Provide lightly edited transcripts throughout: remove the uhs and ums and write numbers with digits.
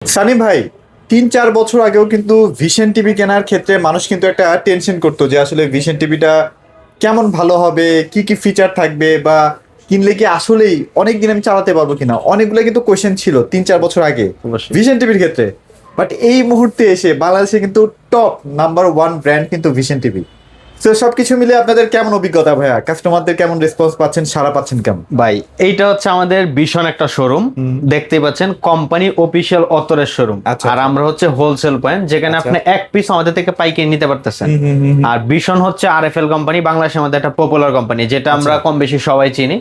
সানি ভাই, 3-4 বছর আগেও কিন্তু ভিশন টিভি কেনার ক্ষেত্রে মানুষ কিন্তু একটা টেনশন করতো যে আসলে ভিশন টিভিটা কেমন ভালো হবে, কি কি ফিচার থাকবে, বা কিনলে কি আসলেই অনেক দিন আমি চালাতে পারবো কিনা, অনেকগুলো কিন্তু কোয়েশ্চেন ছিল 3-4 বছর আগে অবশ্যই। ভিশন টিভির ক্ষেত্রে। বাট এই মুহূর্তে এসে বাংলাদেশে কিন্তু টপ নাম্বার 1 ব্র্যান্ড কিন্তু ভিশন টিভি। তো সবকিছু মিলে আপনাদের কেমন অভিজ্ঞতা ভাইয়া? কাস্টমারদের কেমন রেসপন্স পাচ্ছেন, সাড়া পাচ্ছেন কেমন? ভাই এইটা হচ্ছে আমাদের ভীষণ একটা শোরুম, দেখতেই পাচ্ছেন কোম্পানি অফিসিয়াল অথরের শোরুম। আচ্ছা, আর আচ্ছা। আমরা হচ্ছে হোলসেল পয়েন্ট, যেখানে আচ্ছা। আপনি এক পিস আমাদের থেকে পাইকারি নিতে পারতেছেন। আর ভীষণ হচ্ছে আরএফএল কোম্পানি, বাংলাদেশের মধ্যে একটা পপুলার কোম্পানি, যেটা আমরা আচ্ছা। কম বেশি সবাই চিনি।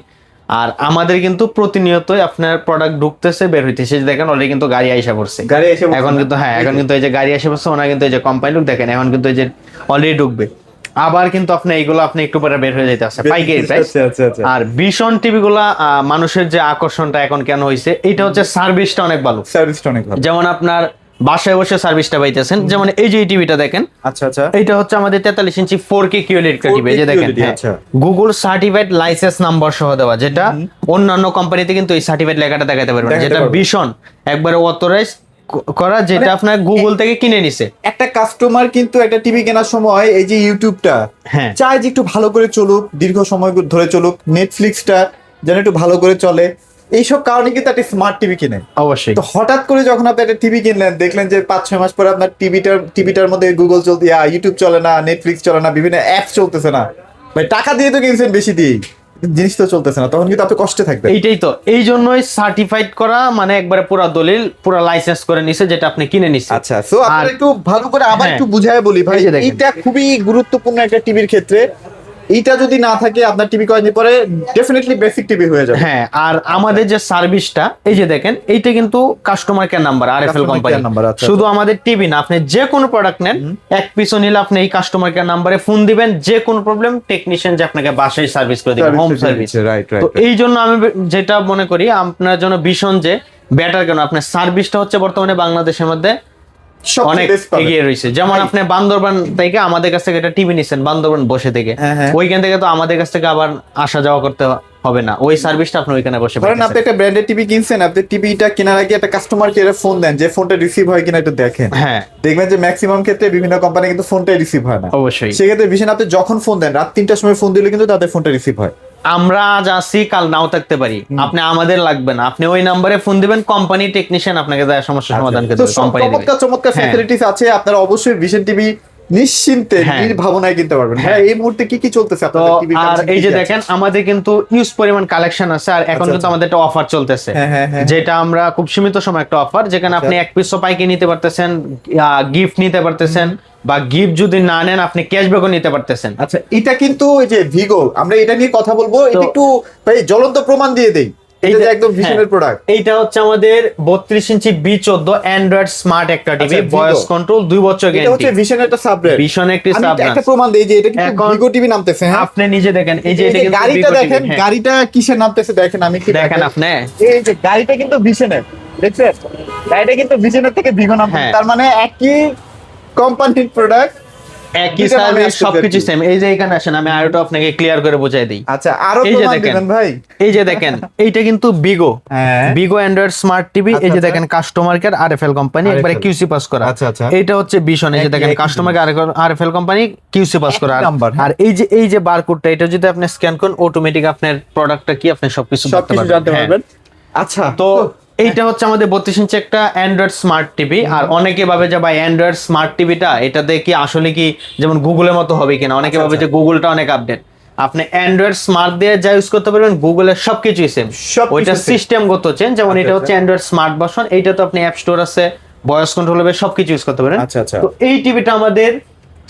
আর আমাদের কিন্তু প্রতিনিয়তই আপনার প্রোডাক্ট ঢুকতেছে, বের হইতেছে। এই যে দেখেন অলরেডি কিন্তু গাড়ি আইসা পড়ছে। গাড়ি এসে বসছে এখন না? কিন্তু এখন কিন্তু এই যে গাড়ি এসে পড়ছে, ওনা কিন্তু এই যে কোম্পানি লোক দেখেন, এখন কিন্তু এই যে অলরেডি ঢুকবে। আবার কিন্তু আপনি এইগুলো আপনি একটু পরে বের হয়ে যেতে আছে পাইকারি প্রাইস। আচ্ছা, আচ্ছা, আচ্ছা। আর ভীষণ টিভি গুলা মানুষের যে আকর্ষণটা এখন কেন হয়েছে, এটা হচ্ছে সার্ভিসটা অনেক ভালো। সার্ভিসটা অনেক ভালো। যেমন আপনার বাসায় বসে সার্ভিসটা পাইতেছেন। যেমন এই যে এই টিভিটা দেখেন, আচ্ছা, আচ্ছা। এটা হচ্ছে আমাদের 43 ইঞ্চি 4K QLED টিভি। এই যে দেখেন, QLED, আচ্ছা। গুগল সার্টিফাইড লাইসেন্স নাম্বার সহ দেওয়া, যেটা অন্যান্য কোম্পানিতে কিন্তু এই সার্টিফাইড লেখাটা দেখাতে পারবে না, দেখাতে যেটা পারবে। ভীষণ একবারে অথরাইজ করা, যেটা আপনার গুগল থেকে কিনে নিছে। একটা কাস্টমার কিন্তু একটা টিভি কেনার সময় এই যে ইউটিউবটা হ্যাঁ। চায় যে একটু ভালো করে চলুক, দীর্ঘ সময় ধরে চলুক, নেটফ্লিক্সটা যেন একটু ভালো করে চলে, এইসব কারণে কিন্তু একটা স্মার্ট টিভি কিনে। অবশ্যই। তো হঠাৎ করে যখন আপনি একটা টিভি কিনলেন, দেখলেন যে 5-6 মাস পরে আপনার টিভিটার মধ্যে গুগল চলতে, ইউটিউব চলে না, নেটফ্লিক্স চলে না, বিভিন্ন অ্যাপস চলতেছে না। ভাই টাকা দিয়ে তো কিনছেন বেশি দিয়ে, জিনিস তো চলতেছে না, তখন কিন্তু আপনি কষ্টে থাকবেন। এইটাই তো, এই জন্যই সার্টিফাইড করা, মানে একবারে পুরো দলিল, পুরো লাইসেন্স করে নিছে, যেটা আপনি কিনে নিছে। আচ্ছা, সো আপনারা আর- একটু ভালো করে আবার হ্যাঁ। একটু বুঝায় বলি ভাই, এই যে দেখেন। এইটা খুবই গুরুত্বপূর্ণ একটা টিভির ক্ষেত্রে। এইটা যদি না থাকে আপনার টিভি কয়েকদিন পরে ডেফিনেটলি বেসিক টিভি হয়ে যাবে। হ্যাঁ, আর আমাদের যে সার্ভিসটা, এই যে দেখেন, এইটা কিন্তু customer care number, RFL Customer company. care number, আচ্ছা, শুধু আমাদের টিভি না, আপনি যে কোনো প্রোডাক্ট নেন, এক পিসও নিলে আপনি এই কাস্টমার কেয়ার নাম্বারে ফোন দিবেন, যে কোনো প্রবলেম টেকনিশিয়ান যে আপনাকে বাসায় সার্ভিস করে দিবে, হোম সার্ভিস। রাইট, তো এই জন্য আমি যেটা মনে করি আপনার জন্য ভীষণ যে বেটার, কেন আপনার সার্ভিসটা হচ্ছে বর্তমানে বাংলাদেশের মধ্যে অনেক এগিয়ে রয়েছে। যেমন ভাই। আপনি বান্দরবান থেকে আমাদের কাছ থেকে একটা টিভি নিচ্ছেন, বান্দরবান বসে থেকে, হ্যাঁ, হ্যাঁ। ওইখান থেকে তো আমাদের কাছ থেকে আবার আসা যাওয়া করতে হবে না, ওই সার্ভিসটা আপনি ওইখানে বসে ধরেন আপনি পাচ্ছেন। একটা ব্র্যান্ডেড টিভি কিনছেন, আপনি টিভিটা কেনার আগে একটা কাস্টমার কেয়ারে ফোন দেন যে ফোনটা রিসিভ হয় কিনা একটু দেখেন। হ্যাঁ, দেখবেন যে ম্যাক্সিমাম ক্ষেত্রে বিভিন্ন কোম্পানি কিন্তু ফোনটাই রিসিভ হয় না। অবশ্যই। সেক্ষেত্রে ভীষণ আপনি যখন ফোন দেন রাত 3টার সময় ফোন দিলে কিন্তু তাদের ফোনটা রিসিভ হয়। আমরা আজ আসি, কাল নাও থাকতে পারি, আপনি আমাদের লাগবে না, আপনি ওই নাম্বারে ফোন দিবেন, কোম্পানি টেকনিশিয়ান আপনাকে দেওয়ার সমস্যার সমাধান করে তো দেবে, কোম্পানি দিবে। চমৎকার চমৎকার হ্যাঁ। ফ্যাসিলিটিস আছে, আপনারা অবশ্যই ভিশন টিভি নিশ্চিন্তে হ্যাঁ। নির্ভাবনায় কিনতে পারবেন। হ্যাঁ, এই মুহূর্তে কি কি চলতেছে তো আপনাদের টিভি? আর এই যে দেখেন, আমাদের কিন্তু ইউজ পরিমাণ কালেকশন আছে, আর এখন আচ্ছা, কিন্তু আচ্ছা। আমাদের একটা অফার চলতেছে, হ্যাঁ, হ্যাঁ, হ্যাঁ। যেটা আমরা খুব সীমিত সময় একটা অফার, যেখানে আচ্ছা। আপনি এক পিসও পাইকে নিতে পারতেছেন, গিফট নিতে পারতেছেন, বা গিফট যদি না নেন আপনি ক্যাশব্যাকও নিতে পারতেছেন। আচ্ছা, এটা কিন্তু ওই যে ভিগো, আমরা এটা নিয়ে কথা বলবো, এটা তো- একটু ভাই জ্বলন্ত প্রমাণ দিয়ে দেই, এটা যে একদম ভিশনের হ্যাঁ, প্রোডাক্ট। এইটা হচ্ছে আমাদের 32 ইঞ্চি B14 অ্যান্ড্রয়েড স্মার্ট একটা টিভি, আচ্ছা, Vigo। ভয়েস কন্ট্রোল, 2 বছর এটা গ্যারান্টি। হচ্ছে ভিশনের একটা সাবব্র্যান্ড। ভীষণ একটি আমি সাবব্র্যান্ড। একটা প্রমাণ দেই যে এটা কিন্তু এখন- ভিগো টিভি নামতেছে। হ্যাঁ, আপনি নিজে দেখেন, এই যে এই এটা যে কিন্তু গাড়িটা Vigo TV, দেখেন, হ্যাঁ। গাড়িটা কিসের নামতেছে দেখেন, আমি কি দেখেন আপনি, এই যে গাড়িটা কিন্তু ভিশনের, দেখছেন গাড়িটা কিন্তু ভিশনের থেকে ভিগো নামতেছে, হ্যাঁ। তার মানে একই কোম্পানির প্রোডাক্ট। একই দুইটা নামে সার্ভিস, আসতেছে সবকিছু আর কি। সেম। এই যে এখানে আসেন, আমি আরেকটা আপনাকে ক্লিয়ার করে বুঝাই দিই। আচ্ছা, আরো এই যে প্রমাণ দেখেন, দিবেন ভাই। এই যে দেখেন, এইটা কিন্তু বিগো, হ্যাঁ। বিগো অ্যান্ড্রয়েড স্মার্ট টিভি। আচ্ছা, এই যে আচ্ছা। দেখেন কাস্টমার কেয়ার আরএফএল কোম্পানি, একবারে RFL কিউসি পাস করা। আচ্ছা, আচ্ছা। এইটা হচ্ছে ভীষণ, এই যে দেখেন একই customer care RFL company QC pass করা। একই নাম্বার, হ্যাঁ। আর এই যে বারকোডটা, এটা যদি আপনি স্ক্যান করেন, অটোমেটিক আপনার প্রোডাক্টটা কি আপনি সবকিছু দেখতে সবকিছু পারবেন। জানতে হ্যাঁ। পারবেন। আচ্ছা, তো এইটা হচ্ছে আমাদের 32 ইঞ্চি একটা অ্যান্ড্রয়েড স্মার্ট টিভি। আর অনেকে ভাবে যে ভাই অ্যান্ড্রয়েড স্মার্ট টিভিটা এটাতে কি আসলে কি যেমন গুগলের মতো হবে কিনা, অনেকে আচ্ছা, ভাবে আচ্ছা। যে গুগলটা অনেক আপডেট। আপনি অ্যান্ড্রয়েড স্মার্ট দিয়ে যা ইউজ করতে পারবেন, গুগলের সবকিছুই সেম, সবকিছু ওইটা same। সিস্টেমগত চেঞ্জ। যেমন আচ্ছা, এটা হচ্ছে আচ্ছা। অ্যান্ড্রয়েড স্মার্ট ভার্সন, এইটা তো আপনি অ্যাপ স্টোর আছে, ভয়েস কন্ট্রোল হবে, সবকিছু ইউজ করতে পারেন। আচ্ছা, আচ্ছা। তো এই টিভিটা আমাদের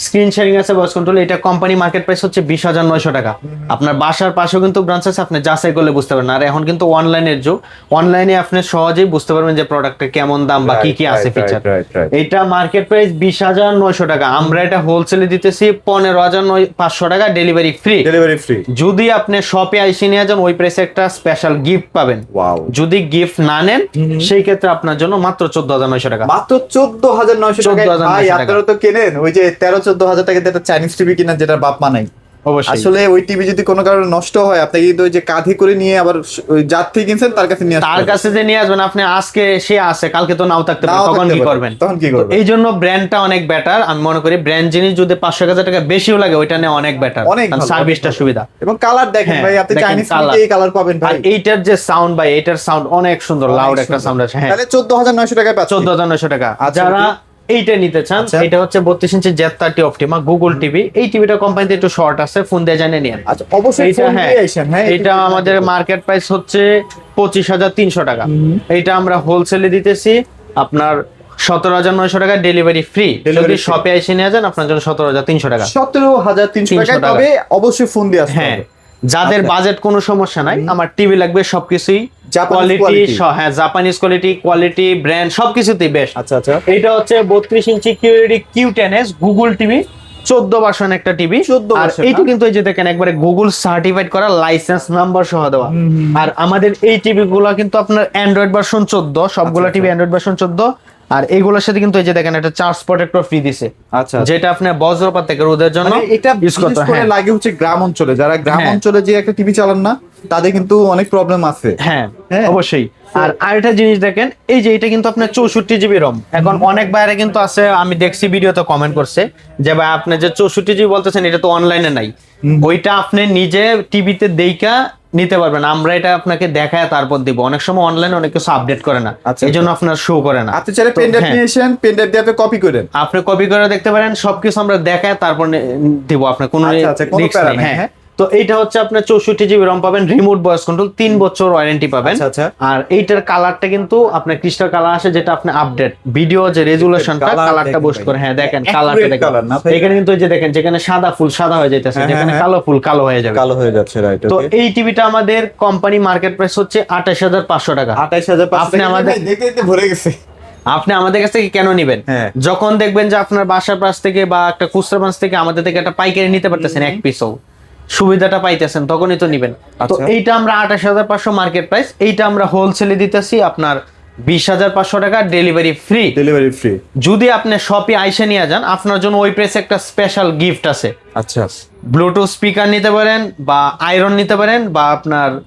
স্ক্রিন শেয়ারিং আছে, ভয়েস কন্ট্রোল। এটা কোম্পানি মার্কেট প্রাইস হচ্ছে 20,900 টাকা। আপনার বাসার পাশেও কিন্তু ব্রাঞ্চ আছে, আপনি যাচাই করলে বুঝতে পারবেন। আর এখন কিন্তু অনলাইনের যুগ, অনলাইনে আপনি সহজেই বুঝতে পারবেন যে প্রোডাক্টটা কেমন দাম বা কি কি Right, আছে right, ফিচার। right, right. এটা মার্কেট প্রাইস 20,900 টাকা, আমরা এটা হোলসেলে দিতেছি 15,500 টাকা, ডেলিভারি ফ্রি। Delivery free. যদি আপনি শপে আইসে নিয়ে যান, ওই প্রাইসে একটা স্পেশাল গিফট পাবেন। ওয়াও। যদি গিফট না নেন, সেই ক্ষেত্রে আপনার জন্য মাত্র 14,900 টাকা। মাত্র 14,900 টাকা। 14,900 ভাই টাকা। আপনারা তো কেনেন ওই যে 13-14 হাজার টাকা একটা চাইনিজ টিভি কিনা, যেটা বাপ মা নাই। অবশ্যই। আসলে ওই টিভি যদি কোনো কারণে নষ্ট হয়, আপনি কিন্তু ওই যে কাঁধে করে নিয়ে আবার ওই যার থেকে কিনছেন তার কাছে নিয়ে আসতে তার হবে। কাছে যে নিয়ে আসবেন, আপনি আজকে সে আছে, কালকে তো নাও থাকতে পারে, নাও তখন থাকতে কি পারে, করবেন? তখন কি করবেন? এই জন্য ব্র্যান্ডটা অনেক বেটার। আমি মনে করি ব্র্যান্ড জিনিস যদি 500,000 টাকা বেশিও লাগে, ওইটা নিয়ে অনেক বেটার, অনেক ভালো, সার্ভিসটা অনেক ভালো। সুবিধা। এবং কালার দেখেন হ্যাঁ, ভাই, আপনি দেখেন চাইনিজ colour। টিভিতে এই কালার পাবেন আর ভাই। এইটার যে সাউন্ড ভাই, এটার সাউন্ড অনেক সুন্দর, লাউড অনেক একটা সুন্দর। সাউন্ড আছে। হ্যাঁ, তাহলে 14,900 টাকায় পাচ্ছি। 14,900 টাকা। আচ্ছা, যারা okay। এইটা নিতে চান, আচ্ছা। এটা হচ্ছে 32 ইঞ্চি Z30 অপটিমা গুগল টিভি। এই টিভিটা কোম্পানিতে একটু শর্ট আছে, ফোন দিয়ে জানিয়ে নিন। আচ্ছা, অবশ্যই এইটা ফোন হ্যাঁ, দিয়ে আইসেন, হ্যাঁ। এটা আমাদের মার্কেট প্রাইস হচ্ছে 25,300 টাকা। এইটা আমরা হোলসেলে দিতেছি আপনার 17,900 টাকা, ডেলিভারি ফ্রি। যদি Delivery free। শপে এসে নিয়ে যান, আপনার জন্য 17,300 টাকা। 17,300 টাকায়, টাকা। তবে অবশ্যই ফোন দিয়ে আসতে হ্যাঁ, হবে। যাদের আচ্ছা। বাজেট কোনো সমস্যা নাই, আমার টিভি লাগবে সবকিছুই Japanese কোয়ালিটি, quality। হ্যাঁ জাপানিজ কোয়ালিটি ব্র্যান্ড সবকিছুতেই বেস্ট। আচ্ছা আচ্ছা। এটা হচ্ছে 32 ইঞ্চি QLED Q10s Google TV, 14 version একটা টিভি। 14 আর ভার্সন এইটা না? কিন্তু এই যে দেখেন একবারে গুগল সার্টিফাইড করা, লাইসেন্স নাম্বার সহ দেওয়া। আর আমাদের এই টিভি গুলো কিন্তু আপনার অ্যান্ড্রয়েড ভার্সন 14, সবগুলো আচ্ছা, টিভি অ্যান্ড্রয়েড ভার্সন 14। আর এইগুলোর সাথে কিন্তু এই যে দেখেন একটা চার্জ প্রোটেক্টর ফ্রি দিছে, আচ্ছা। যেটা আপনার বজ্রপাত থেকে রোদের জন্য মানে এটা ইউজ করতে বিশেষ করে হ্যাঁ। লাগে হচ্ছে গ্রাম অঞ্চলে, যারা গ্রাম হ্যাঁ। অঞ্চলে যে একটা টিভি চালান না, তাদের কিন্তু অনেক প্রবলেম আছে। হ্যাঁ, হ্যাঁ। অবশ্যই। আর আরেকটা জিনিস দেখেন, এই যে এটা কিন্তু আপনার 64 GB রম। এখন অনেক বাইরে কিন্তু আছে, আমি দেখছি ভিডিওতে কমেন্ট করছে যে ভাই আপনি যে 64 GB বলতেছেন, এটা তো অনলাইনে নাই। ওইটা আপনি নিজে টিভিতে দেইখা নিতে পারবেন, আমরা এটা আপনাকে দেখায় তারপর দিব। অনেক সময় অনলাইনে অনেক কিছু আপডেট করে না, আচ্ছা, এই জন্য আপনার শো করে না। আপনি চাইলে তো পেন ড্রাইভ হ্যাঁ, নিয়ে এসেন, পেন ড্রাইভ দিয়ে আপনি কপি করেন। আপনি কপি করে দেখতে পারেন, সবকিছু আমরা দেখায় তারপর দিব, আপনার কোনো আচ্ছা, আচ্ছা, কোনো রিস্ক প্যারা নেই। নেই, হ্যাঁ, হ্যাঁ। তো এইটা হচ্ছে আপনার 64 GB রম পাবেন, রিমোট ভয়েস কন্ট্রোল, 3 বছর ওয়ারেন্টি পাবেন। আচ্ছা, আচ্ছা। আর এইটার কালারটা কিন্তু আপনার ক্রিস্টাল কালার আসে, যেটা আপনি আপডেট ভিডিও যে রেজুলেশনটা, Colour কালারটা দেখেন বুস্ট ভাই। করে। হ্যাঁ দেখেন Accurate কালারটা দেখেন, colour না ভাই? এখানে কিন্তু এই যে দেখেন, যেখানে সাদা ফুল সাদা হয়ে যাইতেছে, হ্যাঁ, যেখানে হ্যাঁ, কালো ফুল কালো হয়ে যাবে। কালো হয়ে যাচ্ছে, রাইট। তো এই টিভিটা আমাদের কোম্পানি মার্কেট প্রাইস হচ্ছে 28,500 টাকা। 28,500 আপনি টাকা আমাদের- ভাই, দেখতে দেখতে ভরে গেছে। আপনি আমাদের কাছ থেকে কেন নিবেন? হ্যাঁ। যখন দেখবেন যে আপনার বাসার পাশ থেকে বা একটা খুচরা ব্রাঞ্চ থেকে আমাদের থেকে একটা পাইকারি নিতে পারতেছেন, এক পিসও সুবিধাটা পাইতেছেন, তখনই তো নিবেন। তো আচ্ছা। এইটা আমরা 28,500 মার্কেট প্রাইস, এইটা আমরা হোলসেলে দিতেছি আপনার 20,500 টাকা, ডেলিভারি ফ্রি। Delivery free. যদি আপনি শপে আইসা নিয়ে যান, আপনার জন্য ওই প্রেসে একটা স্পেশাল গিফট আছে। আচ্ছা, ব্লুটুথ স্পিকার নিতে পারেন, বা আয়রন নিতে পারেন, বা আপনার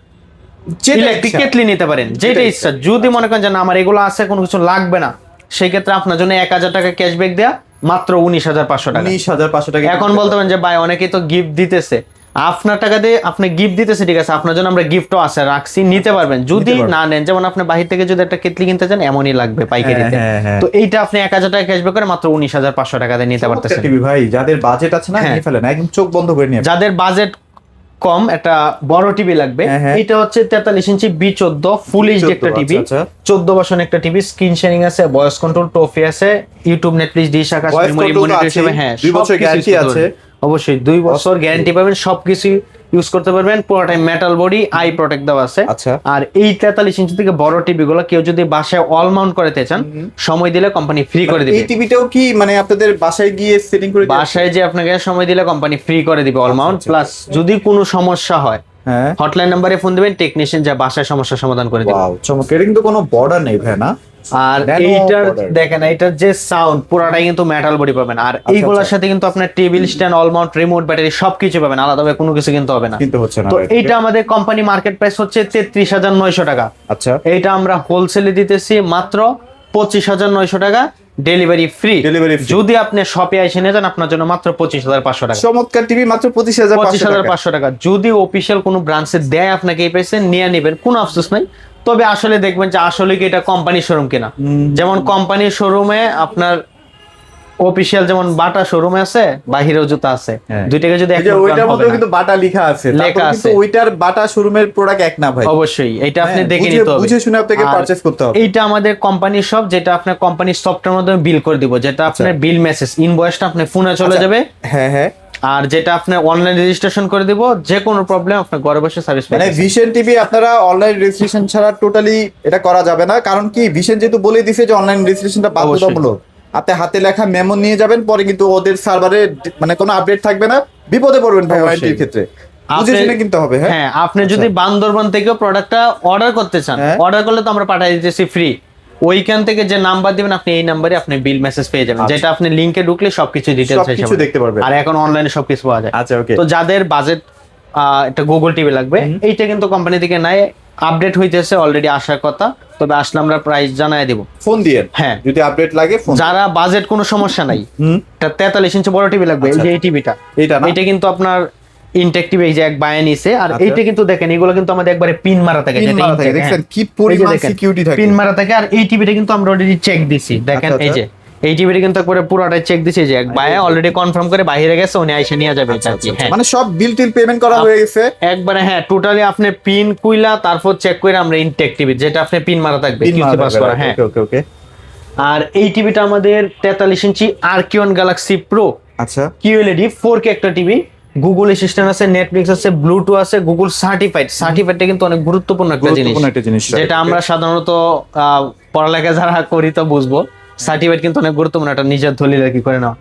যেটা ইলেকট্রিক ইচ্ছা। কেটলি নিতে পারেন, যেটা ইচ্ছা। যদি মনে করেন যে না আমার এগুলো আছে, কোনো কিছু লাগবে না, সেই ক্ষেত্রে আপনার জন্য 1,000 টাকা ক্যাশব্যাক দেয়া, মাত্র 19,500 টাকা। 19,500 টাকা। এখন বলতে পারেন যে ভাই অনেকেই তো গিফট দিতেছে, আপনার টাকা দিয়ে আপনি গিফট দিতেছে, ঠিক আছে, আপনার জন্য আমরা গিফটও আছে রাখছি, নিতে পারবেন যদি পারবেন। না নেন। যেমন আপনি বাহির থেকে যদি একটা কেটলি কিনতে চান, এমনই লাগবে পাইকারিতে। হ্যাঁ, হ্যাঁ। তো এইটা আপনি 1,000 টাকা ক্যাশব্যাক করে মাত্র 19,500 টাকা দিয়ে নিতে পারতেছেন। টিভি ভাই, যাদের বাজেট আছে না, হ্যাঁ। নিয়ে ফেলেন, একদম চোখ বন্ধ করে নিয়ে। যাদের বাজেট কম, একটা বড় টিভি লাগবে, হ্যাঁ, হ্যাঁ। এটা হচ্ছে 43 ইঞ্চি B14 ফুল এইচডি একটা টিভি, আচ্ছা, 14 ভার্সন একটা টিভি, স্ক্রিন শেয়ারিং আছে, ভয়েস কন্ট্রোল, টফি আছে, ইউটিউব, নেটফ্লিক্স, ডিশ, আকাশ, Voice মেমরি, control তো মনিটর আছেই, হিসেবে হ্যাঁ 2 বছর সবকিছু guarantee use করতে আছে। পারবেন। অবশ্যই 2 বছর গ্যারান্টি পাবেন, সবকিছু ইউজ করতে পারবেন, পুরোটাই মেটাল বডি, আই প্রোটেক্ট দেওয়া আছে। আচ্ছা। আর এই 43 ইঞ্চি থেকে বড় টিভি গুলো কেউ যদি বাসায় অল মাউন্ট করতে চান, সময় দিলে কোম্পানি ফ্রি করে দিবে। এই টিভিটাও কি মানে আপনাদের বাসায় গিয়ে সেটিং করে দিয়ে- বাসায় যে আপনাকে সময় দিলে কোম্পানি ফ্রি করে দিবে অল মাউন্ট, আচ্ছা। প্লাস যদি কোনো সমস্যা হয় হ্যাঁ। হটলাইন নাম্বারে ফোন দিবেন, টেকনিশিয়ান যা বাসায় সমস্যার সমাধান করে দিবে। ওয়াও, চমৎকার। এটা কিন্তু কোনো বর্ডার নেই ভাই, না? আর Nano এইটার border। দেখেন, এইটার যে সাউন্ড পুরাটাই কিন্তু মেটাল বডি পাবেন। আর এইগুলোর সাথে কিন্তু আপনার table stand, all Mount, remote, battery সবকিছু পাবেন, আলাদাভাবে কোনো কিছু কিনতে হবে না। কিন্তু হচ্ছে না, তো right? এইটা আমাদের কোম্পানি মার্কেট প্রাইস হচ্ছে 33,900 টাকা। আচ্ছা। এইটা আমরা হোলসেলে দিতেছি মাত্র 25,900 টাকা, ডেলিভারি ফ্রি। Delivery free। যদি আপনি শপে এসে নিয়ে যান, আপনার জন্য মাত্র 25,500 টাকা। চমৎকার টিভি, মাত্র 25,500 টাকা। 25,500 টাকা। যদি অফিসিয়াল কোনো ব্রাঞ্চে দেয় আপনাকে এই প্রাইসে, নিয়ে নেবেন, কোনো আফসোস নাই। তবে আসলে দেখবেন যে আসলে কি এটা কোম্পানির শোরুম কিনা। যেমন কোম্পানির শোরুমে আপনার অফিসিয়াল যেমন বাটা শোরুমে আছে, বাহিরেও জুতা আছে, হ্যাঁ। দুইটাকে যদি এই যে এক ওইটার হবে মধ্যে না। কিন্তু বাটা লেখা আছে, লেখা লেখা আছে। আছে, ওইটার বাটা শোরুমের প্রোডাক্ট এক না ভাই। অবশ্যই এটা আপনি হ্যাঁ, দেখে বুঝে- নিতে হবে, বুঝে শুনে আপনাকে আর purchase করতে হবে। এইটা আমাদের কোম্পানির সব, যেটা আপনার কোম্পানির সফটওয়্যার মাধ্যমে বিল করে দিব, যেটা আপনার বিল মেসেজ ইনভয়েসটা আপনার ফোনে চলে আচ্ছা। যাবে। হ্যাঁ, হ্যাঁ। আর যেটা আপনার অনলাইন রেজিস্ট্রেশন করে দিব, যে কোনো প্রবলেম আপনার ঘরে বসে সার্ভিস মানে পাবেন। ভিশন টিভি আপনারা অনলাইন রেজিস্ট্রেশন ছাড়া টোটালি এটা করা যাবে না, কারণ কি ভিশন যেহেতু বলে দিছে যে অনলাইন রেজিস্ট্রেশনটা বাধ্যতামূলক। আপনি হাতে লেখা মেমো নিয়ে যাবেন, পরে কিন্তু ওদের সার্ভারে মানে কোনো আপডেট থাকবে না, বিপদে পড়বেন ভাই অবশ্যই। ওয়ারেন্টির ক্ষেত্রে। বুঝে আপনি- শুনে কিনতে হবে। হ্যাঁ, হ্যাঁ, আপনি যদি বান্দরবান থেকেও প্রোডাক্টটা অর্ডার করতে চান, হ্যাঁ। অর্ডার করলে তো আমরা পাঠিয়ে দিতেছি ফ্রি। ওইখান থেকে যে নাম্বার দিবেন আপনি এই নাম্বারে আপনি বিল মেসেজ পেয়ে যাবেন, যেটা আপনি লিংকে ঢুকলে সবকিছু ডিটেইলস সবকিছু দেখতে পারবেন। আর এখন অনলাইনে সবকিছু পাওয়া যায়। আচ্ছা ওকে। তো যাদের বাজেট একটা গুগল টিভি লাগবে, এইটা কিন্তু কোম্পানি থেকে নাই, আপডেট হইতেছে, অলরেডি আসার কথা, তবে আসলে আমরা প্রাইস জানাই দেব। ফোন দিয়ে হ্যাঁ, যদি আপডেট লাগে ফোন। যারা বাজেট কোনো সমস্যা নাই, এটা 43 ইঞ্চি বড় টিভি লাগবে, এই যে এই টিভিটা, এটা না, এটা কিন্তু আপনার ইনটেক টিভি, এই যে এক বায়ে নিছে। আর আচ্ছা। এইটা কিন্তু দেখেন এগুলো কিন্তু আমাদের একবারে পিন মারা থাকে, পিন যেটা মারা থাকে, intake, দেখছেন হ্যাঁ। কি পরিমাণ এই যে দেখেন, সিকিউরিটি থাকে। পিন মারা থাকে। আর এই টিভিটা কিন্তু আমরা অলরেডি চেক দিছি, দেখেন আচ্ছা, এই যে এই টিভিটা কিন্তু একবারে পুরোটাই চেক দিছি, যে এক বায়ে অলরেডি কনফার্ম করে বাইরে গেছে, উনি আইসা নিয়ে যাবে এটা। হ্যাঁ, মানে সব বিল টিল পেমেন্ট করা হয়ে গেছে একবারে, হ্যাঁ, টোটালি আপনি পিন কুইলা তারপর চেক করে আমরা ইনটেক টিভি, যেটা আপনি পিন মারা থাকবে, পিন কিউসি পাস করা। হ্যাঁ, ওকে ওকে ওকে। আর এই টিভিটা আমাদের 43 ইঞ্চি আরকিওন গ্যালাক্সি প্রো আচ্ছা কিউএলইডি 4K একটা টিভি, গুগল অ্যাসিস্ট্যান্ট আছে, নেটফ্লিক্স আছে, ব্লুটুথ আছে, গুগল সার্টিফাইডটা কিন্তু অনেক গুরুত্বপূর্ণ একটা জিনিস, গুরুত্বপূর্ণ একটা জিনিস, যেটা আমরা সাধারণত পড়ালেখা যারা করি তো বুঝবো। সার্টিফাইড কিন্তু অনেক গুরুত্বপূর্ণ, একটা নিজের দলিল আর কি করে নাও।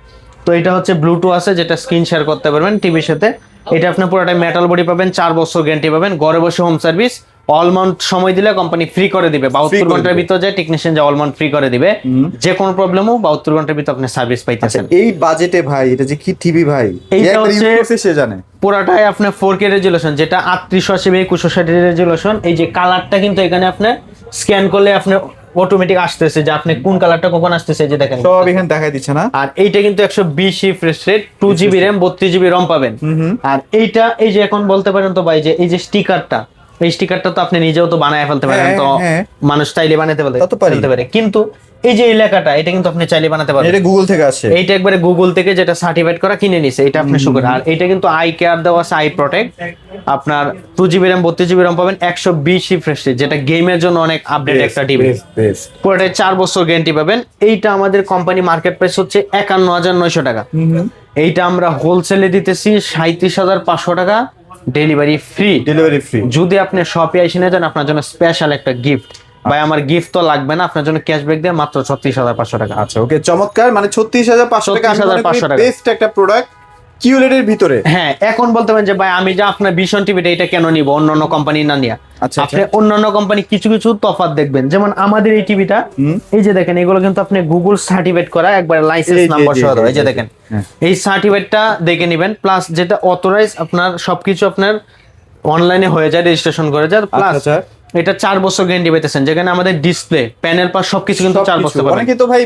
তো এটা হচ্ছে ব্লুটুথ আছে, যেটা স্ক্রিন শেয়ার করতে পারবেন টিভির সাথে। এটা আপনি পুরোটাই মেটাল বডি পাবেন, 4 বছর গ্যারান্টি পাবেন, ঘরে বসে হোম সার্ভিস, অলমাউন্ট সময় দিলে কোম্পানি ফ্রি করে দিবে, 72 ঘন্টার ভিতর যায় টেকনিশিয়ান যে অলমাউন্ট ফ্রি করে দিবে, যে কোনো প্রবলেমও 72 ঘন্টার ভিতর আপনি সার্ভিস পাইতেছেন। এই বাজেটে ভাই এটা যে কি টিভি ভাই, এইটা একবার হচ্ছে ইউজ করছে সে জানে। পুরাটাই আপনার 4K রেজুলেশন, যেটা 3880x2160 রেজুলেশন। এই যে কালারটা কিন্তু এখানে আপনি স্ক্যান করলে আপনার অটোমেটিক আসতেছে যে আপনি কোন কালারটা কখন আসতেছে, এই যে দেখেন সব এখানে দেখাই দিচ্ছে না। আর এইটা কিন্তু 120 refresh rate, 2GB RAM 32GB ROM পাবেন। আর এইটা এই যে এখন বলতে পারেন তো ভাই, যে এই যে স্টিকারটা, এই স্টিকারটা তো আপনি নিজেও তো বানায় ফেলতে পারেন, হ্যাঁ, তো হ্যাঁ। মানুষ চাইলে বানাতে তা তো পারি। ফেলতে পারে, কিন্তু এই যে এই লেখাটা, এটা কিন্তু আপনি চাইলে বানাতে পারবেন। এটা গুগল থেকে আসে, এইটা একবারে গুগল থেকে যেটা সার্টিফাইড করা কিনে নিছে, এটা আপনি শুকুর। আর এটা কিন্তু আই কেয়ার দেওয়া আছে, আই প্রোটেক্ট, আপনার 2GB RAM 32GB ROM পাবেন, 120 রিফ্রেশ রেট, যেটা গেমের জন্য অনেক আপডেট একটা টিভি। পুরোটাই 4 বছর গ্যারান্টি পাবেন। এইটা আমাদের কোম্পানি মার্কেট প্রাইস হচ্ছে 51900 টাকা। এইটা আমরা হোলসেলে দিতেছি 37500 টাকা, ডেলিভারি ফ্রি। Delivery free. যদি আপনি শপে এসে নিয়ে যান, আপনার জন্য স্পেশাল একটা গিফট। ভাই আমার গিফট তো লাগবে না, আপনার জন্য ক্যাশব্যাক দিয়ে মাত্র 36500 টাকা। আচ্ছা ওকে, চমৎকার। মানে 36500 টাকা, 36500 টাকা। বেস্ট একটা প্রোডাক্ট কিউএলইডি এর ভিতরে। হ্যাঁ, এখন বলতে পারেন যে ভাই আমি যে আপনার ভিশন টিভিটা এটা কেন নিব অন্যান্য কোম্পানি না নিয়া। আচ্ছা, আপনি অন্যান্য কোম্পানি কিছু কিছু তফাৎ দেখবেন, যেমন আমাদের এই টিভিটা, এই যে দেখেন এগুলো কিন্তু আপনি গুগল সার্টিফাইড করা, একবার লাইসেন্স নাম্বার সহ দেওয়া, এই যে দেখেন এই সার্টিফাইডটা দেখে নেবেন, প্লাস যেটা অথরাইজ আপনার সবকিছু আপনার অনলাইনে হয়ে যায়, রেজিস্ট্রেশন করে যায়, প্লাস আচ্ছা। এটা 4 বছর গ্যারান্টি পাইতেছেন, যেখানে আমাদের ডিসপ্লে প্যানেল পাস সবকিছু কিন্তু 4 বছর পাবেন। অনেকে তো ভাই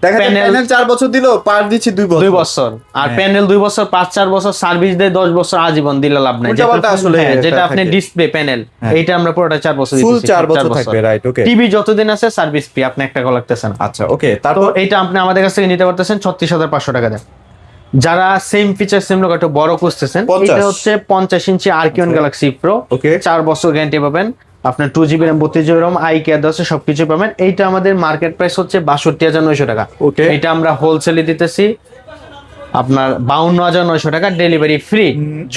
দেখা যায় Panel- প্যানেল 4 বছর দিলো, পার দিচ্ছে 2 বছর। 2 বছর, আর হ্যাঁ। প্যানেল 2 বছর, 5-4 বছর সার্ভিস দেয়, 10 বছর আজীবন দিলে লাভ নাই। উল্টাপাল্টা আসলে হ্যাঁ, যেটা এটা আপনি থাকে। ডিসপ্লে প্যানেল, হ্যাঁ। এইটা আমরা পুরোটা 4 বছর ফুল দিতেছি, 4 বছর থাকবে, রাইট ওকে। টিভি যতদিন আছে সার্ভিস ফ্রি, আপনি একটা টাকা লাগতেছে না। আচ্ছা ওকে, তো তারপর এইটা আপনি আমাদের কাছ থেকে নিতে পারতেছেন 36500 টাকা দেন। যারা সেম ফিচার সেম লোক একটু বড় খুঁজতেছেন, 50 এটা হচ্ছে 50 ইঞ্চি আরকিওন গ্যালাক্সি প্রো, ওকে। 4 বছর গ্যারান্টি পাবেন, আপনার 2GB RAM 32GB ROM, eye care আছে, সবকিছু পাবেন। এইটা আমাদের মার্কেট প্রাইস হচ্ছে 62900 টাকা। ওকে। এটা আমরা হোলসেলে দিতেছি আপনার 52900 টাকা, ডেলিভারি ফ্রি।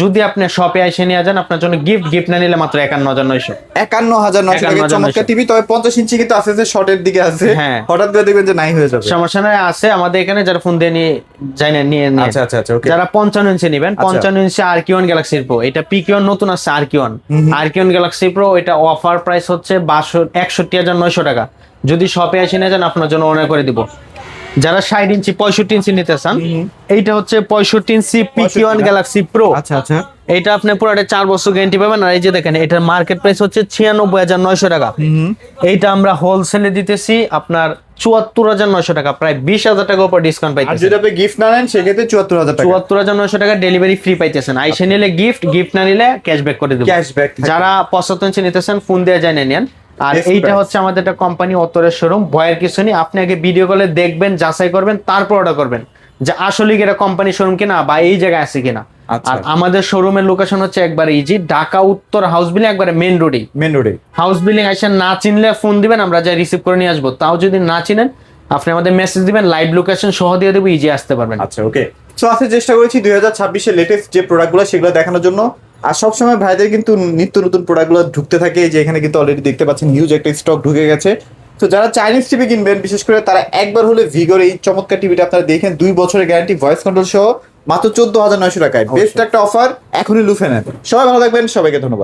যদি আপনি শপে এসে নিয়ে যান, আপনার জন্য গিফট না নিলে মাত্র 51900। 51900 টাকা 51900 চমৎকার টিভি। তবে 50 ইঞ্চি কিন্তু আছে যে শর্টের দিকে আছে, হ্যাঁ। হঠাৎ করে দেখবেন যে নাই হয়ে যাবে। সমস্যা নাই, আছে আমাদের এখানে, যারা ফোন দিয়ে নিয়ে যায় না নিয়ে নিয়ে। আচ্ছা আচ্ছা আচ্ছা ওকে। যারা 55 ইঞ্চি নেবেন, আচ্ছা। 55 ইঞ্চি আরকিওন গ্যালাক্সি প্রো, এটা পিকিওন নতুন আছে আরকিওন গ্যালাক্সি প্রো, এটা অফার প্রাইস হচ্ছে 61900 টাকা। যদি শপে এসে নিয়ে যান, আপনার জন্য অনেক করে দিব। যারা 60 ইঞ্চি 65 ইঞ্চি নিতে চান, এইটা হচ্ছে 65 ইঞ্চি পিকিওন গ্যালাক্সি প্রো। আচ্ছা আচ্ছা এটা আপনি পুরোটা 4 বছর গ্যারান্টি পাবেন। আর এই যে দেখেন, এটার মার্কেট প্রাইস হচ্ছে 96900 টাকা। এইটা আমরা হোলসেলে দিতেছি আপনার 74900 টাকা, প্রায় 20000 টাকা উপর ডিসকাউন্ট আর পাইতেছেন। যদি আপনি গিফট না নেন সেক্ষেত্রে 74000 টাকা 74900 টাকা ডেলিভারি ফ্রি পাইতেছেন। আইসে নিলে গিফট না নিলে ক্যাশব্যাক করে দেব। ক্যাশব্যাক। যারা 75 ইঞ্চি নিতেছেন, ফোন দিয়ে যায় নেন। আর Best এইটা price। হচ্ছে আমাদের একটা কোম্পানি অতরের শোরুম, ভয়ের কিছু নেই। আপনি আগে ভিডিও কলে দেখবেন, যাচাই করবেন, তারপর অর্ডার করবেন যে আসলে কি এটা কোম্পানি শোরুম কিনা বা এই জায়গায় আছে কিনা। আচ্ছা। আর আমাদের শোরুমের লোকেশন হচ্ছে একবার ইজি, ঢাকা উত্তর হাউস বিল্ডিং, একবারে মেইন রোডে। মেন রোডে। হাউস বিল্ডিং এসে না চিনলে ফোন দিবেন, আমরা যা রিসিভ করে নিয়ে আসবো। তাও যদি না চিনেন, আপনি আমাদের মেসেজ দিবেন, লাইভ লোকেশন সহ দিয়ে দেবো, ইজি আসতে পারবেন। আচ্ছা ওকে। সো আজকে চেষ্টা করেছি 2026 এর লেটেস্ট যে প্রোডাক্টগুলো সেগুলো দেখানোর জন্য। আর সবসময় ভাইদের কিন্তু নিত্য নতুন প্রোডাক্টগুলো ঢুকতে থাকে, যে এখানে কিন্তু অলরেডি দেখতে পাচ্ছেন হিউজ একটা স্টক ঢুকে গেছে। তো যারা চাইনিজ টিভি কিনবেন, বিশেষ করে তারা একবার হলে ভিগোর এই চমৎকার টিভিটা আপনারা দেখেন, 2 বছরের গ্যারান্টি, ভয়েস কন্ট্রোল সহ মাত্র 14900 টাকায়। বেস্ট একটা অফার, এখনই লুফে নেন। সবাই ভালো থাকবেন, সবাইকে ধন্যবাদ।